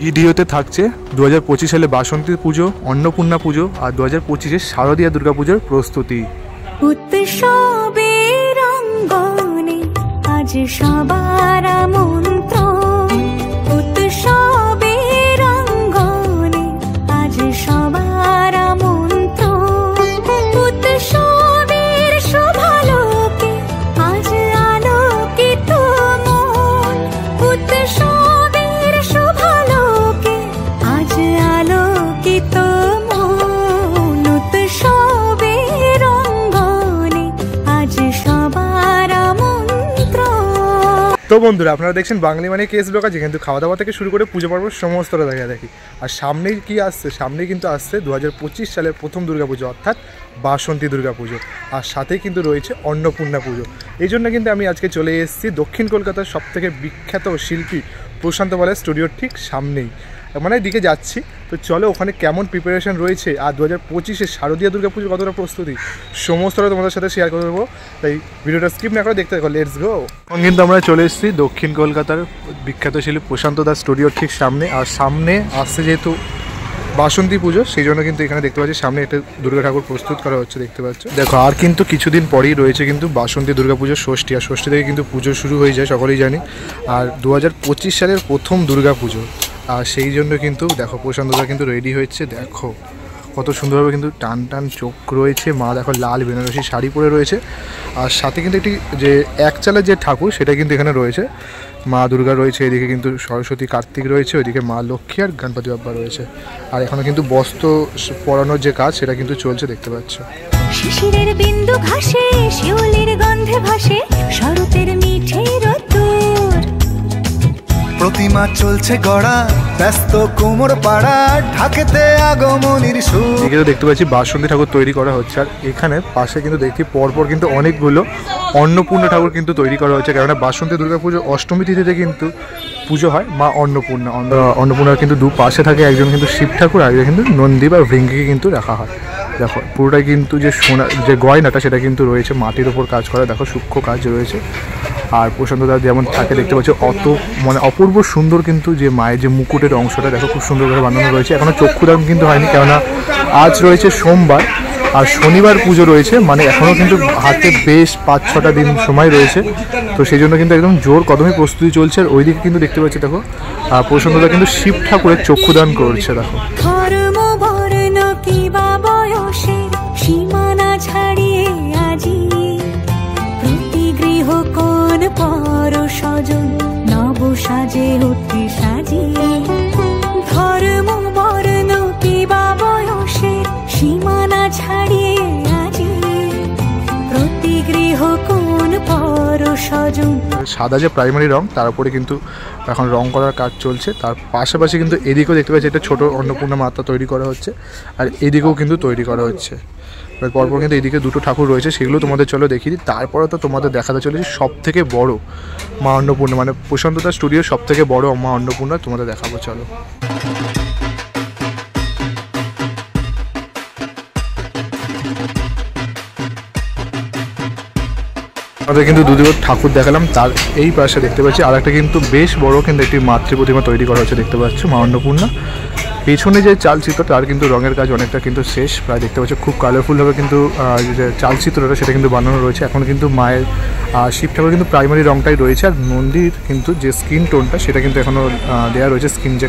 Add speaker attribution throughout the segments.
Speaker 1: ভিডিওতে থাকছে 2025 সালে বাসন্তী পুজো, অন্নপূর্ণা পুজো আর 2025-এর শারদীয়া দুর্গা পুজোর প্রস্তুতি।
Speaker 2: উৎসবের অঙ্গনে আজ সবার আমন্ত্রণ, উৎসবের অঙ্গনে আজ সবার আমন্ত্রণ, উৎসবের শোভালোকে আজ আলোকিত মন, উৎসবের শোভালোকে আজ আলোকিত মন, উৎসবের অঙ্গনে আজ সবার আমন্ত্রণ।
Speaker 1: তো বন্ধুরা, আপনারা দেখছেন বাঙালি মানে কেস ব্লগার, যেখানে কিন্তু খাওয়া দাওয়া থেকে শুরু করে পুজো পর্ব সমস্তটা দেখা দেখি। আর সামনেই কি আসছে? সামনেই কিন্তু আসছে 2025 সালের প্রথম দুর্গাপুজো, অর্থাৎ বাসন্তী দুর্গাপুজো। আর সাথেই কিন্তু রয়েছে অন্নপূর্ণা পুজো। এই জন্য কিন্তু আমি আজকে চলে এসেছি দক্ষিণ কলকাতার সবথেকে বিখ্যাত শিল্পী প্রশান্ত পালের স্টুডিওর ঠিক সামনেই, মানে দিকে যাচ্ছি। তো চলো ওখানে কেমন প্রিপারেশন রয়েছে আর 2025-এর শারদীয়া দুর্গাপুজো কতটা প্রস্তুতি, সমস্তটা তোমাদের সাথে শেয়ার করে দেবো। তাই ভিডিওটা স্কিপ না করে দেখতে থাকো, লেটস গো। এখন কিন্তু আমরা চলে এসেছি দক্ষিণ কলকাতার বিখ্যাত শিল্পী প্রশান্ত দার স্টুডিওর ঠিক সামনে। আর সামনে আসছে যেহেতু বাসন্তী পুজো, সেই জন্য কিন্তু এখানে দেখতে পাচ্ছি সামনে একটা দুর্গা ঠাকুর প্রস্তুত করা হচ্ছে, দেখতে পাচ্ছ। দেখো, আর কিন্তু কিছুদিন পরেই রয়েছে কিন্তু বাসন্তী দুর্গাপুজোর ষষ্ঠী। আর ষষ্ঠী থেকে কিন্তু পুজো শুরু হয়ে যায়, সকলেই জানি। আর 2025 সালের প্রথম দুর্গা পুজো, আর সেই জন্য কিন্তু দেখো প্রশান্তদা কিন্তু রেডি হয়েছে। দেখো কত সুন্দরভাবে কিন্তু টান টান চোখ রয়েছে। মা দেখো লাল বেনারসি শাড়ি পরে রয়েছে। আর সাথে কিন্তু একটি যে এক চালের যে ঠাকুর, সেটা কিন্তু এখানে রয়েছে। মা দুর্গা রয়েছে, এদিকে কিন্তু সরস্বতী কার্তিক রয়েছে, ওইদিকে মা লক্ষ্মী আর গণপতি বাপ্পা রয়েছে। আর এখনো কিন্তু বস্ত্র পরানোর যে কাজ, সেটা কিন্তু চলছে, দেখতে পাচ্ছ।
Speaker 2: শিশিরের বিন্দু ঘাসে শিউলির গন্ধে ভাসে শরতের মিঠে রোদ্দুর,
Speaker 3: প্রতিমা চলছে গড়া ব্যস্ত কোমর পাড়া ঢাকেতে আগমনীর সুর।
Speaker 1: এখানে দেখতে পাচ্ছি বাসন্তী ঠাকুর তৈরি করা হচ্ছে। আর এখানে পাশে কিন্তু দেখছি পরপর কিন্তু অনেকগুলো অন্নপূর্ণা ঠাকুর কিন্তু তৈরি করা হচ্ছে। কেননা বাসন্তী দুর্গাপুজো অষ্টমী তিথিতে কিন্তু পুজো হয় মা অন্নপূর্ণা। অন্নপূর্ণার কিন্তু দু পাশে থাকে একজন কিন্তু শিব ঠাকুর, আর একজন কিন্তু নন্দী বা ভৃঙ্গিকে কিন্তু রাখা হয়। দেখো পুরোটাই কিন্তু যে সোনা যে গয়নাটা, সেটা কিন্তু রয়েছে মাটির ওপর কাজ করা। দেখো সূক্ষ্ম কাজ রয়েছে। আর প্রশান্তদা যেমন থাকে দেখতে পাচ্ছি, অত মানে অপূর্ব সুন্দর কিন্তু যে মায়ের যে মুকুটের অংশটা দেখো খুব সুন্দরভাবে বানানো রয়েছে। এখনও চক্ষুদান কিন্তু হয়নি, কেননা আজ রয়েছে সোমবার আর শনিবার পুজো রয়েছে, মানে এখনও কিন্তু হাতে বেশ 5-6টা দিন সময় রয়েছে। তো সেই জন্য কিন্তু একদম জোর কদমে প্রস্তুতি চলছে। আর ওইদিকে কিন্তু দেখতে পাচ্ছি দেখো প্রশান্তদা কিন্তু শিব ঠাকুরের চক্ষুদান করছে। দেখো
Speaker 2: সীমানা ছাড়িয়ে আজি প্রতি গৃহ কোন পর সজন নব সাজে উঠে সাজিয়ে, ধর্ম বর্ণ কিবা বয়সের সীমানা ছাড়িয়ে আজি প্রতি গৃহ কোন পর সজন।
Speaker 1: সাদা যে প্রাইমারি রং, তার উপরে কিন্তু এখন রং করার কাজ চলছে। তার পাশাপাশি কিন্তু এদিকেও দেখতে পাচ্ছি একটা ছোটো অন্নপূর্ণা মাতা তৈরি করা হচ্ছে, আর এদিকেও কিন্তু তৈরি করা হচ্ছে। পরপর কিন্তু এদিকে দুটো ঠাকুর রয়েছে, সেগুলো তোমাদের চলো দেখিয়ে দিই। তারপরে তো তোমাদের দেখাতে চলেছি সব থেকে বড় মা অন্নপূর্ণা, মানে প্রশান্তদা স্টুডিওর সব থেকে বড় মা অন্নপূর্ণা তোমাদের দেখাবো, চলো। আমাদের কিন্তু দুদিকে ঠাকুর দেখালাম, তার এই পাশে দেখতে পাচ্ছি আর একটা কিন্তু বেশ বড় কিন্তু একটি মাতৃ প্রতিমা তৈরি করা হচ্ছে, দেখতে পাচ্ছ মা অন্নপূর্ণা। পেছনে যে চালচিত্র, তার কিন্তু রঙের কাজ অনেকটা কিন্তু শেষ প্রায়, দেখতে পাচ্ছ খুব কালারফুলভাবে কিন্তু যে চালচিত্রটা সেটা কিন্তু বানানো রয়েছে। এখন কিন্তু মায়ের শিব ঠাকুর কিন্তু প্রাইমারি রঙটাই রয়েছে। আর মন্দির কিন্তু যে স্কিন টোনটা, সেটা কিন্তু এখনও দেওয়া রয়েছে, স্কিন যে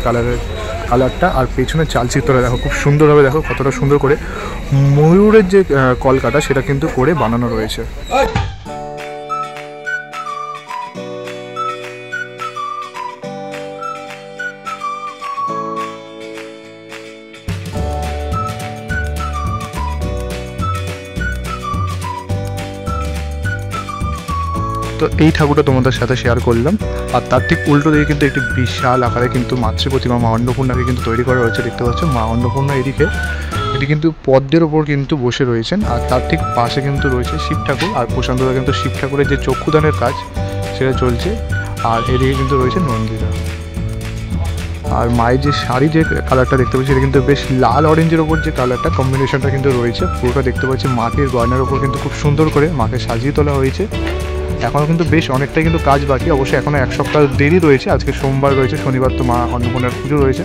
Speaker 1: কালারটা। আর পেছনের চালচিত্রটা দেখো খুব সুন্দরভাবে, দেখো কতটা সুন্দর করে ময়ূরের যে কলকাটা, সেটা কিন্তু করে বানানো রয়েছে। তো এই ঠাকুরটা তোমাদের সাথে শেয়ার করলাম। আর তার ঠিক উল্টো দিকে কিন্তু একটি বিশাল আকারে কিন্তু মাতৃ প্রতিমা মা অন্নপূর্ণাকে কিন্তু তৈরি করা হয়েছে, দেখতে পাচ্ছ। মা অন্নপূর্ণা এদিকে এটি কিন্তু পদ্মের ওপর কিন্তু বসে রয়েছেন। আর তার ঠিক পাশে কিন্তু রয়েছে শিব ঠাকুর। আর প্রশান্তদা কিন্তু শিব ঠাকুরের যে চক্ষুদানের কাজ, সেটা চলছে। আর এদিকে কিন্তু রয়েছে নন্দীরা। আর মায়ের যে শাড়ি যে কালারটা দেখতে পাচ্ছি, এটা কিন্তু বেশ লাল অরেঞ্জের ওপর যে কালারটা কম্বিনেশনটা কিন্তু রয়েছে। পুরোটা দেখতে পাচ্ছি মাটির গয়নার ওপর কিন্তু খুব সুন্দর করে মাকে সাজিয়ে তোলা হয়েছে। এখনও কিন্তু বেশ অনেকটাই কিন্তু কাজ বাকি, অবশ্যই এখনও 1 সপ্তাহ দেরি রয়েছে। আজকে সোমবার রয়েছে, শনিবার তো মা অন্নপূর্ণার পুজো রয়েছে।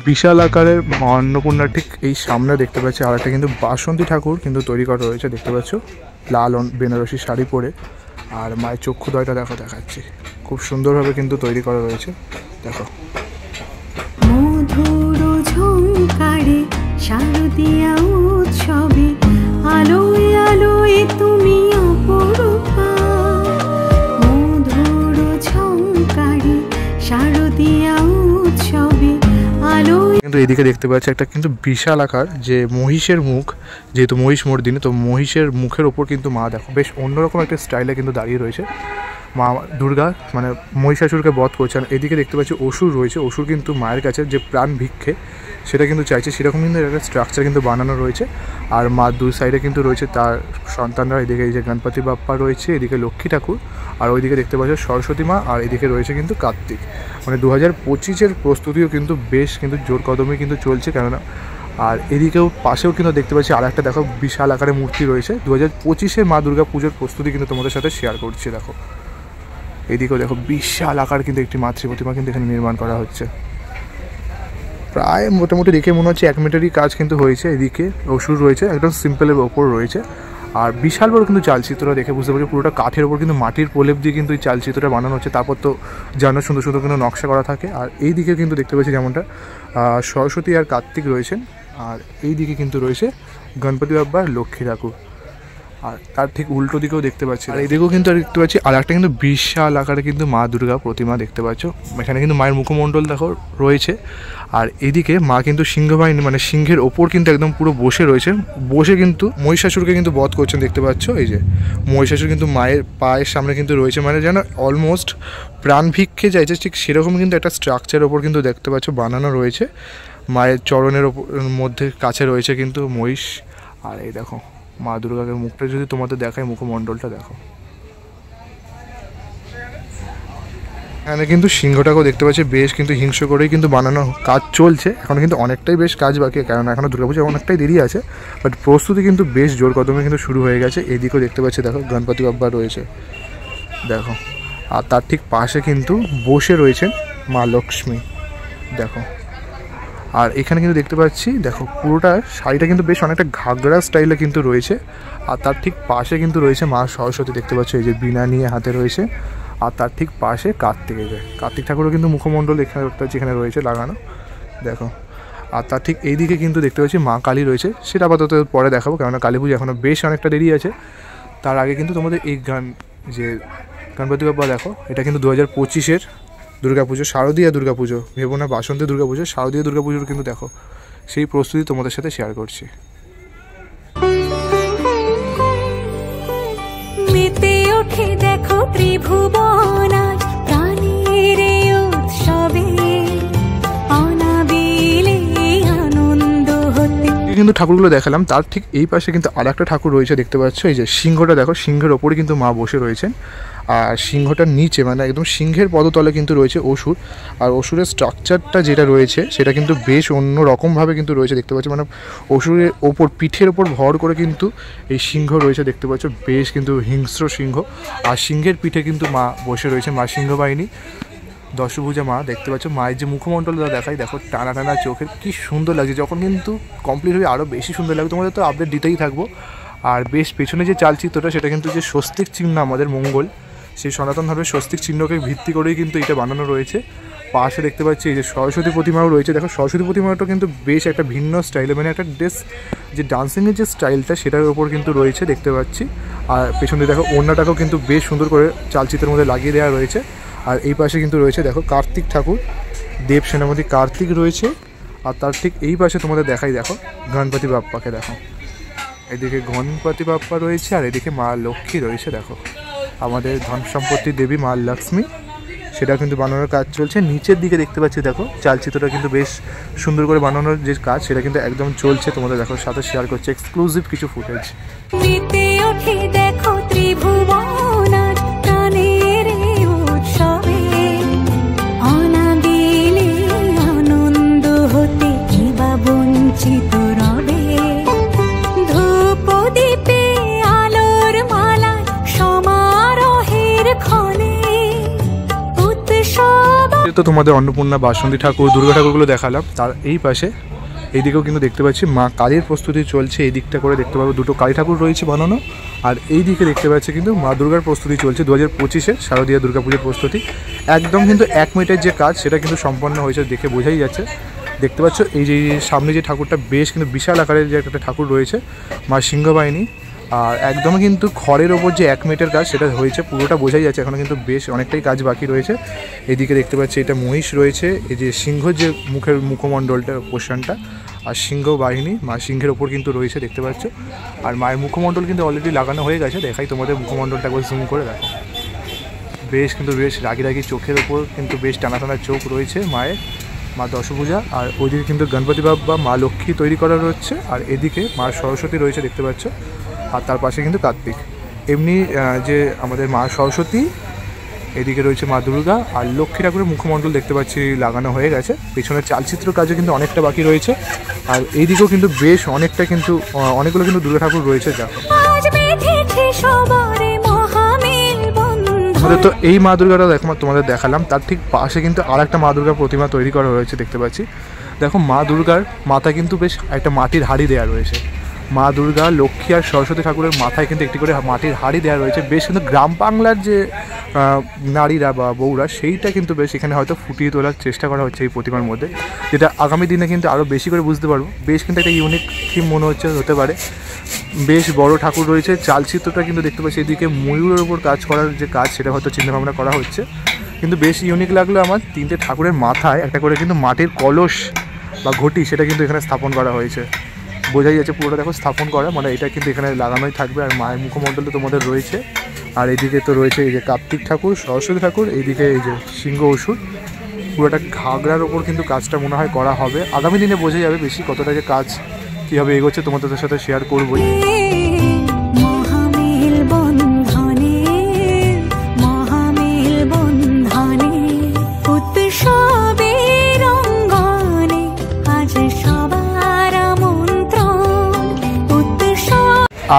Speaker 1: বিশাল আকারের অন্নপূর্ণার ঠিক এই সামনে দেখতে পাচ্ছি আর একটা কিন্তু বাসন্তী ঠাকুর কিন্তু তৈরি করা রয়েছে, দেখতে পাচ্ছ লাল বেনারসি শাড়ি পরে। আর মায়ের চক্ষুদয়টা দেখাচ্ছি, খুব সুন্দরভাবে কিন্তু তৈরি করা রয়েছে। দেখো
Speaker 2: মধুর ঝংকারে শারদীয়া উৎসবে আলোয় আলোয় তুমি অপরূপা, মধুর ঝংকারে শারদীয়া উৎসবে আলোয়।
Speaker 1: কিন্তু এদিকে দেখতে পাচ্ছি একটা কিন্তু বিশাল আকার যে মহিষের মুখ, যেহেতু মহিষ মর্দিনী, তো মহিষের মুখের ওপর কিন্তু মা দেখো বেশ অন্যরকম একটা স্টাইলে কিন্তু দাঁড়িয়ে রয়েছে। মা দুর্গা মানে মহিষাসুরকে বধ করছেন। এদিকে দেখতে পাচ্ছি অসুর রয়েছে, অসুর কিন্তু মায়ের কাছে যে প্রাণ ভিক্ষে সেটা কিন্তু চাইছে, সেরকম কিন্তু একটা স্ট্রাকচার কিন্তু বানানো রয়েছে। আর মা দুই সাইডে কিন্তু রয়েছে তার সন্তানরা, এদিকে এই যে গণপতি বাপ্পা রয়েছে, এদিকে লক্ষ্মী ঠাকুর, আর ওইদিকে দেখতে পাচ্ছ সরস্বতী মা, আর এদিকে রয়েছে কিন্তু কার্তিক। মানে 2025-এর প্রস্তুতিও কিন্তু বেশ কিন্তু জোর কদমে কিন্তু চলছে, কেননা আর এদিকেও পাশেও কিন্তু দেখতে পাচ্ছি আর একটা দেখো বিশাল আকারে মূর্তি রয়েছে। 2025-এর মা দুর্গা পুজোর প্রস্তুতি কিন্তু তোমাদের সাথে শেয়ার করছি। দেখো এদিকেও দেখো বিশাল আকার কিন্তু একটি মাতৃ প্রতিমা কিন্তু এখানে নির্মাণ করা হচ্ছে। প্রায় মোটামুটি দেখে মনে হচ্ছে 1 মিটারই কাজ কিন্তু হয়েছে। এদিকে অসুর রয়েছে, একদম সিম্পলের ওপর রয়েছে, আর বিশাল বড় কিন্তু চালচিত্রটা দেখে বুঝতে পারছি পুরোটা কাঠের ওপর কিন্তু মাটির প্রলেপ দিয়ে কিন্তু এই চালচিত্রটা বানানো হচ্ছে। তারপর তো জানো সুন্দর সুন্দর কিন্তু নকশা করা থাকে। আর এই দিকে কিন্তু দেখতে পাচ্ছি যেমনটা সরস্বতী আর কার্তিক রয়েছেন, আর এই দিকে কিন্তু রয়েছে গণপতি বাপ্পা আর লক্ষ্মী ঠাকুর, আর তার ঠিক উল্টো দিকেও দেখতে পাচ্ছি। আর এদিকেও কিন্তু দেখতে পাচ্ছি আর একটা কিন্তু বিশাল আকারে কিন্তু মা দুর্গা প্রতিমা দেখতে পাচ্ছ। এখানে কিন্তু মায়ের মুখমণ্ডল দেখো রয়েছে, আর এদিকে মা কিন্তু সিংহবাহিনী মানে সিংহের ওপর কিন্তু একদম পুরো বসে রয়েছেন, বসে কিন্তু মহিষাসুরকে কিন্তু বধ করছেন দেখতে পাচ্ছ। এই যে মহিষাসুর কিন্তু মায়ের পায়ের সামনে কিন্তু রয়েছে, মানে যেন অলমোস্ট প্রাণ ভিক্ষে চাইছে, ঠিক সেরকম কিন্তু একটা স্ট্রাকচারের ওপর কিন্তু দেখতে পাচ্ছ বানানো রয়েছে। মায়ের চরণের ওপর মধ্যে কাছে রয়েছে কিন্তু মহিষ। আর এই দেখো মা দুর্গাকে মুখটা যদি তোমাদের দেখায়, মুখমণ্ডলটা দেখো, এখানে কিন্তু সিংহটাকেও দেখতে পাচ্ছি বেশ কিন্তু হিংস্র করেই কিন্তু বানানো কাজ চলছে। এখন কিন্তু অনেকটাই বেশ কাজ বাকি, কারণ এখনও দুর্গাপুজো অনেকটাই দেরি আছে, বাট প্রস্তুতি কিন্তু বেশ জোর কদমে কিন্তু শুরু হয়ে গেছে। এদিকেও দেখতে পাচ্ছি দেখো গণপতি বাপ্পা রয়েছে দেখো, আর তার ঠিক পাশে কিন্তু বসে রয়েছেন মা লক্ষ্মী দেখো। আর এখানে কিন্তু দেখতে পাচ্ছি দেখো পুরোটা শাড়িটা কিন্তু বেশ অনেকটা ঘাগরা স্টাইলে কিন্তু রয়েছে, আর তার ঠিক পাশে কিন্তু রয়েছে মা সরস্বতী দেখতে পাচ্ছ, এই যে বীণা নিয়ে হাতে রয়েছে। আর তার ঠিক পাশে কার্তিক ঠাকুরও কিন্তু মুখমণ্ডল এখানে দেখতে পাচ্ছি এখানে রয়েছে লাগানো দেখো। আর তার ঠিক এই দিকে কিন্তু দেখতে পাচ্ছি মা কালী রয়েছে, সেটা আপাতত পরে দেখাবো, কেননা কালী পুজো এখনও বেশ অনেকটা দেরি আছে। তার আগে কিন্তু তোমাদের এই যে গণপতি বাপ্পা দেখো, এটা কিন্তু 2025-এর দুর্গাপুজো, শারদীয়া দুর্গাপুজো, ভেবো না বাসন্তী দুর্গাপুজো, শারদীয়া দুর্গাপুজোর কিন্তু দেখো সেই প্রস্তুতি তোমাদের সাথে শেয়ার করছি।
Speaker 2: মেতে ওঠে দেখো ত্রিভুবন আজ প্রাণের উৎসবে, অনাবিলে আনন্দ হতে।
Speaker 1: কিন্তু ঠাকুরগুলো দেখালাম, তার ঠিক এই পাশে কিন্তু আর একটা ঠাকুর রয়েছে দেখতে পাচ্ছ, এই যে সিংহটা দেখো, সিংহের ওপরে কিন্তু মা বসে রয়েছেন, আর সিংহটার নিচে মানে একদম সিংহের পদতলে কিন্তু রয়েছে অসুর। আর অসুরের স্ট্রাকচারটা যেটা রয়েছে সেটা কিন্তু বেশ অন্য রকমভাবে কিন্তু রয়েছে দেখতে পাচ্ছি, মানে অসুরের ওপর পিঠের ওপর ভর করে কিন্তু এই সিংহ রয়েছে দেখতে পাচ্ছ, বেশ কিন্তু হিংস্র সিংহ। আর সিংহের পিঠে কিন্তু মা বসে রয়েছে, মা সিংহবাহিনী দশভুজা মা দেখতে পাচ্ছ। মায়ের যে মুখমণ্ডলটা দেখাই দেখো, টানা টানা চোখের, কি সুন্দর লাগছে। যখন কিন্তু কমপ্লিট হয়ে আরও বেশি সুন্দর লাগবে, তোমাদের তো আপডেট দিতেই থাকবো। আর বেশ পেছনে যে চালচিত্রটা সেটা কিন্তু যে স্বস্তিক চিহ্ন আমাদের মঙ্গল, সেই সনাতন ধর্মের স্বস্তিক চিহ্নকে ভিত্তি করেই কিন্তু এটা বানানো রয়েছে। পাশে দেখতে পাচ্ছি এই যে সরস্বতী প্রতিমাও রয়েছে দেখো, সরস্বতী প্রতিমাটা কিন্তু বেশ একটা ভিন্ন স্টাইলে, মানে একটা যে ডান্সিংয়ের যে স্টাইলটা সেটার ওপর কিন্তু রয়েছে দেখতে পাচ্ছি। আর পেছনে দেখো ওড়নাটাকেও কিন্তু বেশ সুন্দর করে চালচিত্রের মধ্যে লাগিয়ে দেওয়া রয়েছে। আর এই পাশে কিন্তু রয়েছে দেখো কার্তিক ঠাকুর, দেব সেনাপতি কার্তিক রয়েছে। আর তার ঠিক এই পাশে তোমাদের দেখাই দেখো গণপতি বাপ্পাকে দেখো, এদিকে গণপতি বাপ্পা রয়েছে, আর এদিকে মা লক্ষ্মী রয়েছে দেখো, আমাদের ধন সম্পত্তি দেবী মা লক্ষ্মী সেটা কিন্তু বানানোর কাজ চলছে। নিচের দিকে দেখতে পাচ্ছি দেখো চালচিত্রটা কিন্তু বেশ সুন্দর করে বানানোর যে কাজ সেটা কিন্তু একদম চলছে। তোমাদের দেখো সাথে শেয়ার করছে এক্সক্লুসিভ কিছু ফুটেজ।
Speaker 2: মেতে ওঠে দেখো ত্রিভুবন আজ প্রাণের এই উৎসবে, অনাবিলে আনন্দ হতে কিবা বঞ্চিত রবে। ধূপ দীপে আলোর মালা সমারোহের ক্ষণে উৎসব।
Speaker 1: তো তোমাদের অন্নপূর্ণা, বাসন্তী ঠাকুর, দুর্গা ঠাকুরগুলো দেখালাম। তার এই পাশে এইদিকেও কিন্তু দেখতে পাচ্ছি মা কালীর প্রস্তুতি চলছে। এই দিকটা করে দেখতে পাবো দুটো কালী ঠাকুর রয়েছে বানানো, আর এই দিকে দেখতে পাচ্ছি কিন্তু মা দুর্গার প্রস্তুতি চলছে 2025-এর শারদীয়া দুর্গাপুজোর প্রস্তুতি। একদম কিন্তু 1 মিনিটের যে কাজ সেটা কিন্তু সম্পন্ন হয়েছে, দেখে বোঝাই যাচ্ছে। দেখতে পাচ্ছ এই যে সামনে যে ঠাকুরটা বেশ কিন্তু বিশাল আকারের যে একটা ঠাকুর রয়েছে মা সিংহবাহিনী, আর একদমই কিন্তু খড়ের ওপর যে 1 মিনিটের কাজ সেটা হয়েছে, পুরোটা বোঝাই যাচ্ছে। এখনও কিন্তু বেশ অনেকটাই কাজ বাকি রয়েছে। এইদিকে দেখতে পাচ্ছি এটা মহিষ রয়েছে, এই যে সিংহ যে মুখমণ্ডলটা পোর্শনটা, আর সিংহ বাহিনী মা সিংহের ওপর কিন্তু রয়েছে দেখতে পাচ্ছ। আর মায়ের মুখমণ্ডল কিন্তু অলরেডি লাগানো হয়ে গেছে। দেখাই তোমাদের মুখমণ্ডলটা একবার জুম করে দেখো, বেশ কিন্তু বেশ রাগি রাগি চোখের ওপর কিন্তু বেশ টানা টানা চোখ রয়েছে মায়ের, মা দশভূজা। আর ওইদিকে কিন্তু গণপতি বাবা মা লক্ষ্মী তৈরি করা রয়েছে, আর এদিকে মা সরস্বতী রয়েছে দেখতে পাচ্ছ, আর তার পাশে কিন্তু কার্তিক। এমনি যে আমাদের মা সরস্বতী, এদিকে রয়েছে মা দুর্গা, আর লক্ষ্মী ঠাকুরের মুখমণ্ডল দেখতে পাচ্ছি লাগানো হয়ে গেছে। পেছনের চালচিত্র কাজও কিন্তু অনেকটা বাকি রয়েছে, আর এইদিকেও কিন্তু বেশ অনেকটা কিন্তু অনেকগুলো কিন্তু দুর্গা ঠাকুর রয়েছে। দেখো আমাদের তো এই মা দুর্গাটা দেখো তোমাদের দেখালাম, তার ঠিক পাশে কিন্তু আর একটা মা দুর্গার প্রতিমা তৈরি করা রয়েছে দেখতে পাচ্ছি। দেখো মা দুর্গার মাথা কিন্তু বেশ একটা মাটির হাঁড়ি দেওয়া রয়েছে। মা দুর্গা, লক্ষ্মী আর সরস্বতী ঠাকুরের মাথায় কিন্তু একটি করে মাটির হাঁড়ি দেওয়া রয়েছে। বেশ কিন্তু গ্রাম বাংলার যে নারীরা বা বউরা সেইটা কিন্তু বেশ এখানে হয়তো ফুটিয়ে তোলার চেষ্টা করা হচ্ছে এই প্রতিমার মধ্যে, যেটা আগামী দিনে কিন্তু আরও বেশি করে বুঝতে পারবো। বেশ কিন্তু একটা ইউনিক থিম মনে হতে পারে। বেশ বড় ঠাকুর রয়েছে, চালচিত্রটা কিন্তু দেখতে পাচ্ছি এদিকে ময়ূরের ওপর কাজ করার যে কাজ সেটা হয়তো চিন্তাভাবনা করা হচ্ছে। কিন্তু বেশ ইউনিক লাগলো আমার। 3টে ঠাকুরের মাথায় একটা করে কিন্তু মাটির কলস বা ঘটি সেটা কিন্তু এখানে স্থাপন করা হয়েছে, বোঝাই যাচ্ছে পুরোটা দেখো স্থাপন করা, মানে এটা কিন্তু এখানে লাগানোই থাকবে। আর মায়ের মুখমণ্ডলে তোমাদের রয়েছে, আর এইদিকে তো রয়েছে এই যে কার্তিক ঠাকুর, সরস্বতী ঠাকুর, এইদিকে এই যে সিংহ অসুর। পুরোটা ঘাগরার ওপর কিন্তু কাজটা মনে হয় করা হবে। আগামী দিনে বোঝা যাবে বেশি কতটা যে কাজ কীভাবে এগোচ্ছে, তোমাদের সাথে শেয়ার করবোই।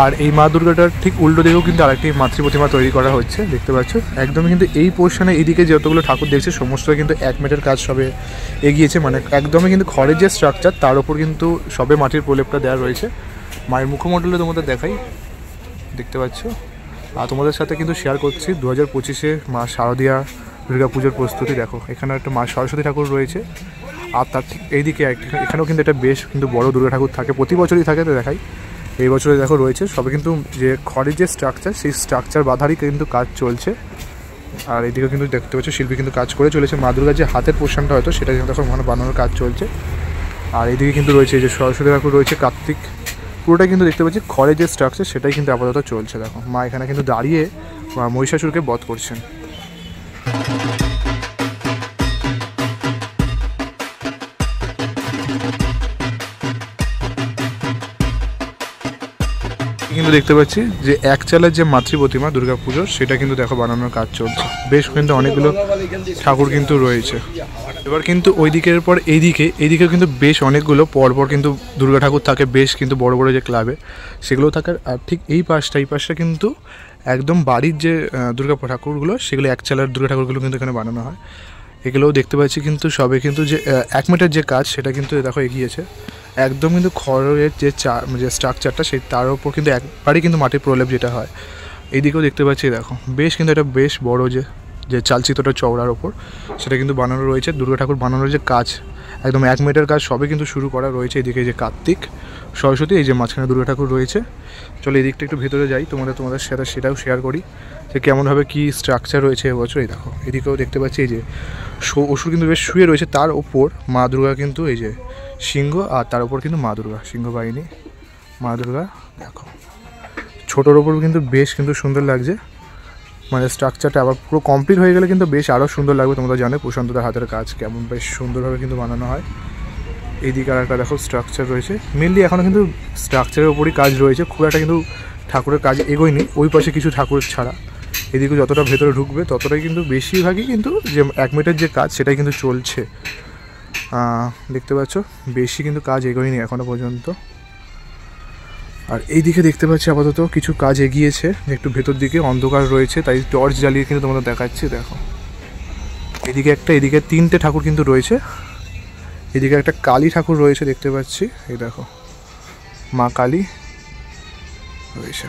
Speaker 1: আর এই মা দুর্গাটার ঠিক উল্টো দিকেও কিন্তু আরেকটি মাতৃ প্রতিমা তৈরি করা হচ্ছে দেখতে পাচ্ছ। একদমই কিন্তু এই পোর্শনে এইদিকে যতগুলো ঠাকুর দেখছে সমস্ত কিন্তু 1 মিনিটের কাজ সবে এগিয়েছে, মানে একদমই কিন্তু খড়ের যে স্ট্রাকচার তার ওপর কিন্তু সবে মাটির প্রলেপটা দেওয়া রয়েছে। মায়ের মুখমণ্ডলে তোমাদের দেখাই দেখতে পাচ্ছ। আর তোমাদের সাথে কিন্তু শেয়ার করছি 2025-এ মা শারদীয়া দুর্গাপুজোর প্রস্তুতি। দেখো এখানে একটা মা সরস্বতী ঠাকুর রয়েছে, আর তার ঠিক এইদিকে এখানেও কিন্তু একটা বেশ কিন্তু বড় দুর্গা ঠাকুর থাকে, প্রতি বছরই থাকে। তো দেখাই এই বছরে দেখো রয়েছে সবে কিন্তু যে খড়ের যে স্ট্রাকচার সেই স্ট্রাকচার বাঁধারই কিন্তু কাজ চলছে। আর এইদিকে কিন্তু দেখতে পাচ্ছ শিল্পী কিন্তু কাজ করে চলেছে। মা দুর্গার যে হাতের পোর্শনটা হয়তো সেটা কিন্তু এখন বানানোর কাজ চলছে। আর এইদিকে কিন্তু রয়েছে এই যে সরস্বতী ঠাকুর রয়েছে, কার্তিক, পুরোটা কিন্তু দেখতে পাচ্ছি খড়ের যে স্ট্রাকচার সেটাই কিন্তু আপাতত চলছে। দেখো মা এখানে কিন্তু দাঁড়িয়ে মহিষাসুরকে বধ করছেন। কিন্তু দেখতে পাচ্ছি যে এক চালের যে মাতৃ প্রতিমা দুর্গাপুজোর সেটা কিন্তু দেখো বানানোর কাজ চলছে। বেশ কিন্তু অনেকগুলো ঠাকুর কিন্তু রয়েছে। এবার কিন্তু ওই দিকের পর এইদিকে কিন্তু বেশ অনেকগুলো পরপর কিন্তু দুর্গা ঠাকুর থাকে, বেশ কিন্তু বড় বড় যে ক্লাবে সেগুলো থাকার। আর ঠিক এই পাশটা কিন্তু একদম বাড়ির যে দুর্গা ঠাকুরগুলো সেগুলো এক চালের দুর্গা ঠাকুরগুলো কিন্তু এখানে বানানো হয়। এগুলোও দেখতে পাচ্ছি কিন্তু সবে কিন্তু যে 1 মিনিটের যে কাজ সেটা কিন্তু দেখো এগিয়েছে। একদম কিন্তু খড়ের যে স্ট্রাকচারটা সেই তার উপর কিন্তু একবারই কিন্তু মাটির প্রলেপ যেটা হয়। এইদিকেও দেখতে পাচ্ছি দেখো বেশ কিন্তু এটা বেশ বড় যে চালচিত্রটা চওড়ার ওপর সেটা কিন্তু বানানো রয়েছে। দুর্গা ঠাকুর বানানোর যে কাজ একদম 1 মিনিটের কাজ সবে কিন্তু শুরু করা রয়েছে। এদিকে যে কার্তিক, সরস্বতী, এই যে মাঝখানে দুর্গা ঠাকুর রয়েছে। চলো এদিকটা একটু ভেতরে যাই, তোমাদের সাথে সেটাও শেয়ার করি যে কেমনভাবে কী স্ট্রাকচার রয়েছে এবছর। এই দেখো এদিকেও দেখতে পাচ্ছি এই যে অসুর কিন্তু বেশ শুয়ে রয়েছে, তার ওপর মা দুর্গা কিন্তু এই যে সিংহ, আর তার উপর কিন্তু মা দুর্গা সিংহ বাহিনী মা দুর্গা। দেখো ছোটোর ওপর কিন্তু বেশ কিন্তু সুন্দর লাগছে। মানে স্ট্রাকচারটা আবার পুরো কমপ্লিট হয়ে গেলে কিন্তু বেশ আরও সুন্দর লাগবে। তোমরা জানো প্রশান্তদার হাতের কাজ কেমন বেশ সুন্দরভাবে কিন্তু বানানো হয়। এইদিকে আর একটা দেখো স্ট্রাকচার রয়েছে, মেনলি এখনও কিন্তু স্ট্রাকচারের ওপরই কাজ রয়েছে, খুব একটা কিন্তু ঠাকুরের কাজ এগোয়নি। ওই পাশে কিছু ঠাকুরের ছাড়া, এদিকে যতটা ভেতরে ঢুকবে ততটাই কিন্তু বেশিরভাগই কিন্তু যে 1 মিটার যে কাজ সেটাই কিন্তু চলছে। দেখতে পাচ্ছ বেশি কিন্তু কাজ এগোয়নি এখনও পর্যন্ত। আর এইদিকে দেখতে পাচ্ছি আপাতত কিছু কাজ এগিয়েছে, একটু ভেতর দিকে অন্ধকার রয়েছে, তাই টর্চ জ্বালিয়ে কিন্তু তোমাদের দেখাচ্ছি। দেখো এদিকে একটা, এদিকে 3টে ঠাকুর কিন্তু রয়েছে। এদিকে একটা কালী ঠাকুর রয়েছে দেখতে পাচ্ছি, এই দেখো মা কালী রয়েছে।